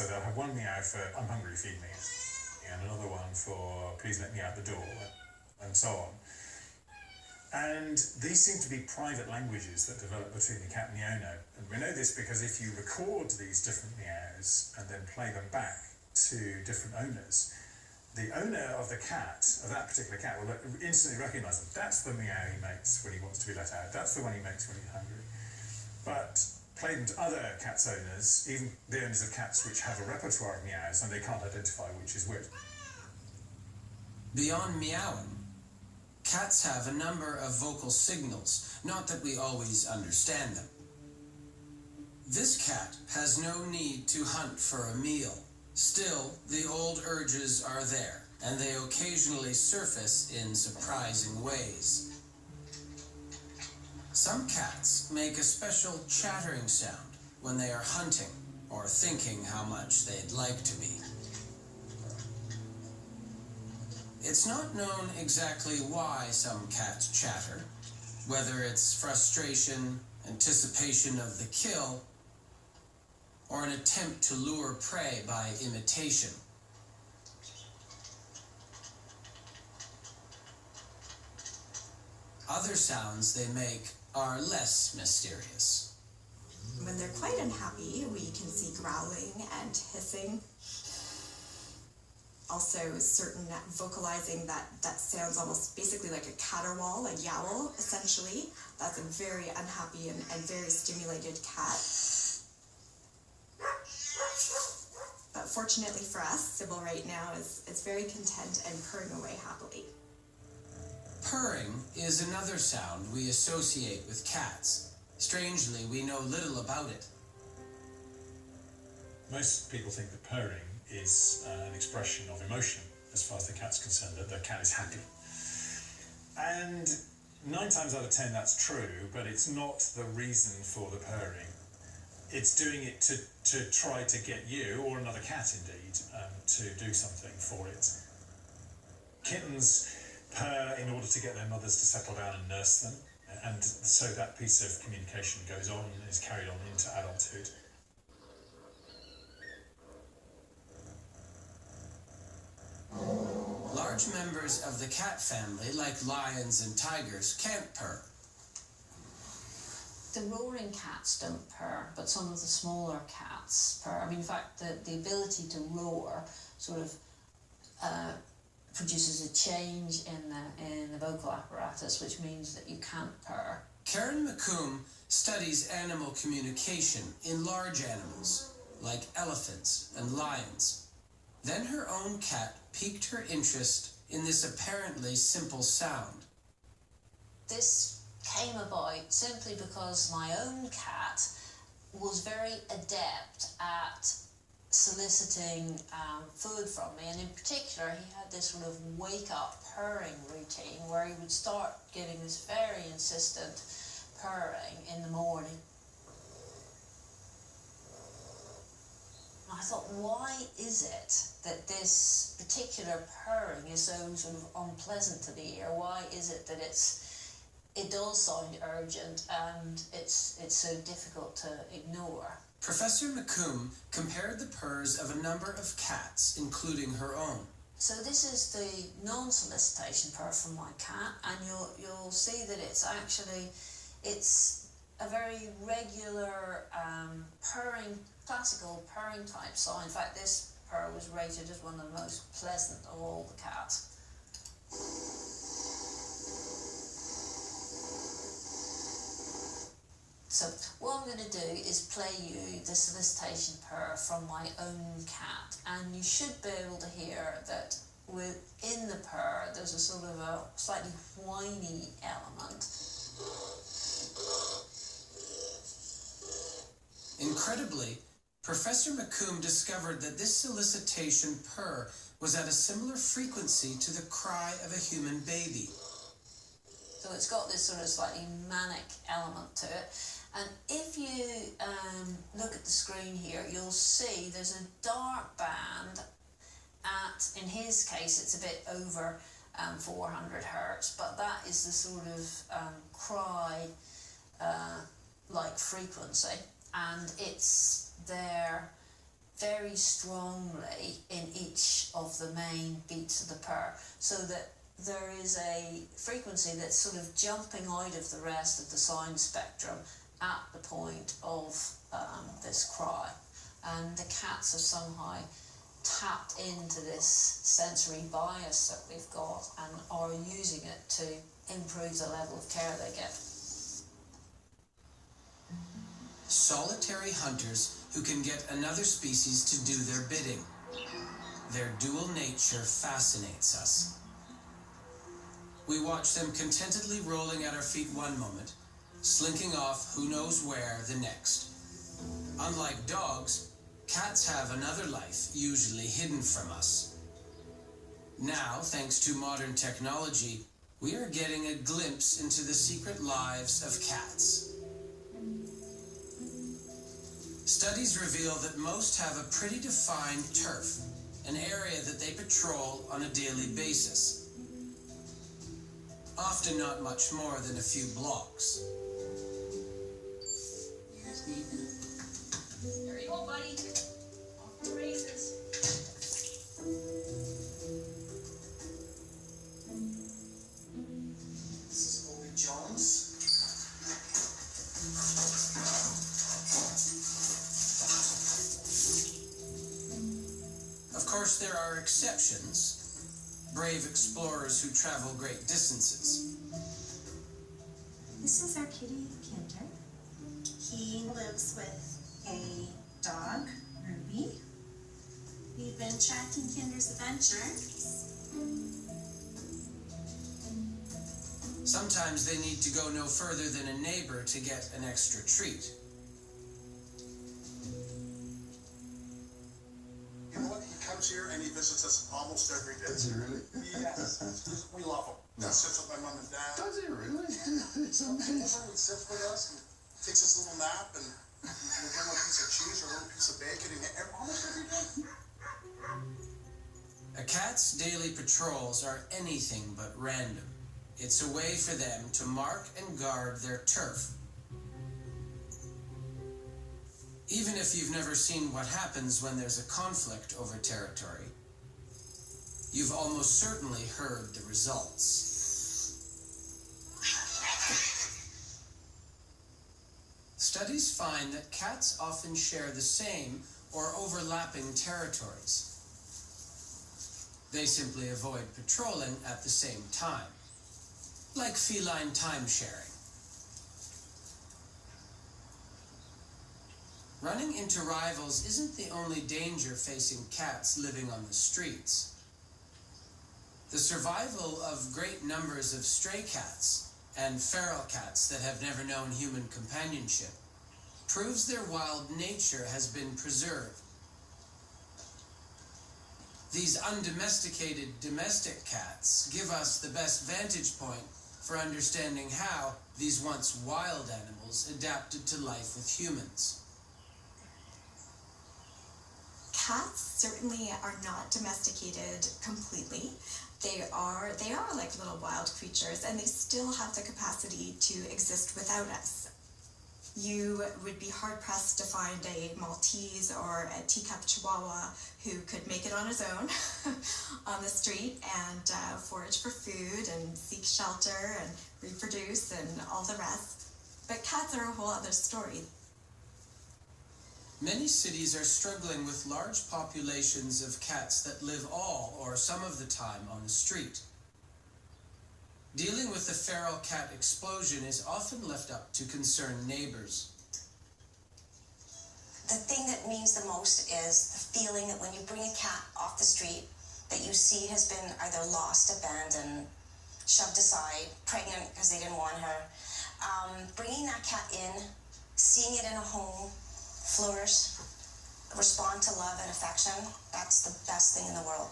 So they'll have one meow for "I'm hungry, feed me," and another one for "please let me out the door," and so on. And these seem to be private languages that develop between the cat and the owner. And we know this because if you record these different meows and then play them back to different owners, the owner of the cat, of that particular cat, will instantly recognise them. That's the meow he makes when he wants to be let out. That's the one he makes when he's hungry. But play them to other cats' owners, even the owners of cats which have a repertoire of meows, and they can't identify which is which. Beyond meowing, cats have a number of vocal signals, not that we always understand them. This cat has no need to hunt for a meal. Still, the old urges are there, and they occasionally surface in surprising ways. Some cats make a special chattering sound when they are hunting or thinking how much they'd like to be. It's not known exactly why some cats chatter, whether it's frustration, anticipation of the kill, or an attempt to lure prey by imitation. Other sounds they make are less mysterious. When they're quite unhappy, we can see growling and hissing. Also certain vocalizing that sounds almost basically like a caterwaul, a yowl, essentially. That's a very unhappy and very stimulated cat. But fortunately for us, Sybil right now is very content and purring away happily. Purring is another sound we associate with cats. Strangely, we know little about it. Most people think that purring is an expression of emotion, as far as the cat's concerned, that the cat is happy. And 9 times out of 10 that's true, but it's not the reason for the purring. It's doing it to try to get you, or another cat indeed, to do something for it. Kittens purr in order to get their mothers to settle down and nurse them, and so that piece of communication goes on and is carried on into adulthood. Large members of the cat family, like lions and tigers, can't purr. The roaring cats don't purr, but some of the smaller cats purr. I mean, in fact, the ability to roar sort of produces a change in the vocal apparatus, which means that you can't purr. Karen McComb studies animal communication in large animals, like elephants and lions. Then her own cat piqued her interest in this apparently simple sound. This came about simply because my own cat was very adept at soliciting food from me, and in particular he had this sort of wake-up purring routine where he would start giving this very insistent purring in the morning. I thought, why is it that this particular purring is so sort of unpleasant to the ear? Why is it that it does sound urgent and it's so difficult to ignore? Professor McComb compared the purrs of a number of cats, including her own. So this is the non-solicitation purr from my cat, and you'll see that it's a very regular purring, classical purring type sound. In fact, this purr was rated as one of the most pleasant of all the cats. So what I'm going to do is play you the solicitation purr from my own cat, and you should be able to hear that within the purr there's a sort of a slightly whiny element. Incredibly, Professor McComb discovered that this solicitation purr was at a similar frequency to the cry of a human baby. So it's got this sort of slightly manic element to it. And if you look at the screen here, you'll see there's a dark band in his case, it's a bit over 400 hertz, but that is the sort of cry like frequency, and it's there very strongly in each of the main beats of the purr, so that there is a frequency that's sort of jumping out of the rest of the sound spectrum at the point of this cry. And the cats have somehow tapped into this sensory bias that we've got and are using it to improve the level of care they get. Solitary hunters who can get another species to do their bidding. Their dual nature fascinates us. We watch them contentedly rolling at our feet one moment, slinking off who knows where the next. Unlike dogs, cats have another life, usually hidden from us. Now, thanks to modern technology, we are getting a glimpse into the secret lives of cats. Studies reveal that most have a pretty defined turf, an area that they patrol on a daily basis. Often not much more than a few blocks. There you go, buddy. Off the races. This is Obi Jones. Of course, there are exceptions. Brave explorers who travel great distances. This is our kitty, Kinder. He lives with a dog, Ruby. We've been tracking Kinder's adventures. Sometimes they need to go no further than a neighbor to get an extra treat. You know what? He comes here and he visits us almost every day. Does he really? Yes. We love him. No. He sits with my mom and dad. Does he really? It's He amazing. sits with us and takes his little nap, and we bring him a piece of cheese or a little piece of bacon, and almost every day. A cat's daily patrols are anything but random. It's a way for them to mark and guard their turf. Even if you've never seen what happens when there's a conflict over territory, you've almost certainly heard the results. Studies find that cats often share the same or overlapping territories. They simply avoid patrolling at the same time, like feline time sharing. Running into rivals isn't the only danger facing cats living on the streets. The survival of great numbers of stray cats and feral cats that have never known human companionship proves their wild nature has been preserved. These undomesticated domestic cats give us the best vantage point for understanding how these once wild animals adapted to life with humans. Cats certainly are not domesticated completely. They are like little wild creatures, and they still have the capacity to exist without us. You would be hard-pressed to find a Maltese or a teacup Chihuahua who could make it on his own on the street and forage for food and seek shelter and reproduce and all the rest. But cats are a whole other story. Many cities are struggling with large populations of cats that live all or some of the time on the street. Dealing with the feral cat explosion is often left up to concerned neighbors. The thing that means the most is the feeling that when you bring a cat off the street that you see has been either lost, abandoned, shoved aside, pregnant because they didn't want her. Bringing that cat in, seeing it in a home, flourish, respond to love and affection, that's the best thing in the world.